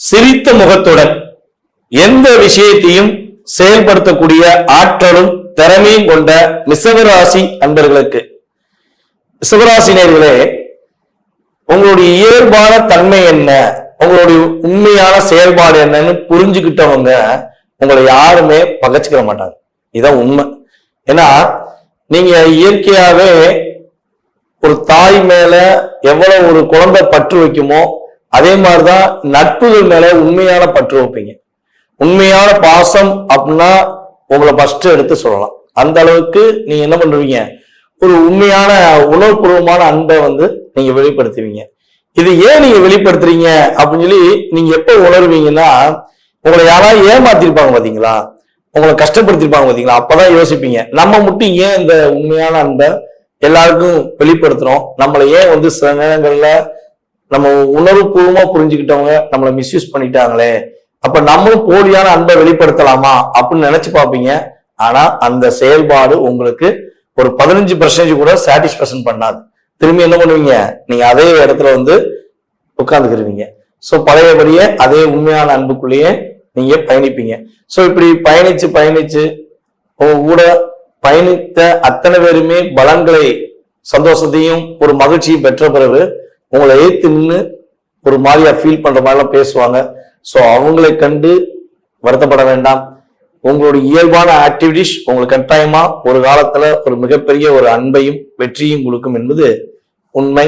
சிரித்த முகத்துடன் எந்த விஷயத்தையும் செயல்படுத்தக்கூடிய ஆற்றலும் திறமையும் கொண்ட மிசவராசி அன்பர்களுக்கு, மிசவராசி நேயர்களே, உங்களுடைய இயல்பான தன்மை என்ன, உங்களுடைய உண்மையான செயல்பாடு என்னன்னு புரிஞ்சுக்கிட்டவங்க உங்களை யாருமே பகைச்சுக்கிற மாட்டாங்க. இதுதான் உண்மை. ஏன்னா நீங்க இயற்கையாவே ஒரு தாய் மேல எவ்வளவு ஒரு குழந்தை பற்று வைக்குமோ அதே மாதிரிதான் நட்புகள் மேல உண்மையான பற்று வைப்பீங்க. உண்மையான பாசம் அப்படின்னா உங்களை ஃபர்ஸ்ட் எடுத்து சொல்லலாம். அந்த அளவுக்கு நீங்க என்ன பண்ணுவீங்க, ஒரு உண்மையான உணர்வுபூர்வமான அன்பை நீங்க வெளிப்படுத்துவீங்க. இது ஏன் நீங்க வெளிப்படுத்துறீங்க அப்படின்னு சொல்லி நீங்க எப்ப உணர்வீங்கன்னா, உங்களை யாராவது ஏமாத்திருப்பாங்க பாத்தீங்களா, உங்களை கஷ்டப்படுத்திருப்பாங்க பாத்தீங்களா, அப்பதான் யோசிப்பீங்க நம்ம மட்டும் ஏன் இந்த உண்மையான அன்பை எல்லாருக்கும் வெளிப்படுத்துறோம், நம்மளை ஏன் சில நேரங்கள்ல நம்ம உணர்வுபூர்வமா புரிஞ்சுக்கிட்டவங்க நம்மளை மிஸ்யூஸ் பண்ணிட்டாங்களே, அப்ப நம்மளும் போலியான அன்பை வெளிப்படுத்தலாமா அப்படின்னு நினைச்சு பார்ப்பீங்க. ஆனா அந்த செயல்பாடு உங்களுக்கு ஒரு 15% கூட சாட்டிஸ்பேக்ஷன் பண்ணாது. திரும்பி என்ன பண்ணுவீங்க, நீங்க அதே இடத்துல உட்கார்ந்துக்கிருவீங்க. சோ பழையபடியே அதே உண்மையான அன்புக்குள்ளேயே நீங்க பயணிப்பீங்க. சோ இப்படி பயணிச்சு உங்க கூட பயணித்த அத்தனை பேருமே பலன்களை, சந்தோஷத்தையும் ஒரு மகிழ்ச்சியும் பெற்ற பிறகு உங்களை ஏத்து நின்று ஒரு மாதிரியா ஃபீல் பண்ற மாதிரிலாம் பேசுவாங்க. சோ அவங்களை கண்டு வருத்தப்பட வேண்டாம். உங்களுடைய இயல்பான ஆக்டிவிட்டிஸ் உங்களுக்கு கட்டாயமா ஒரு காலத்துல ஒரு மிகப்பெரிய ஒரு அன்பையும் வெற்றியும் கொடுக்கும் என்பது உண்மை.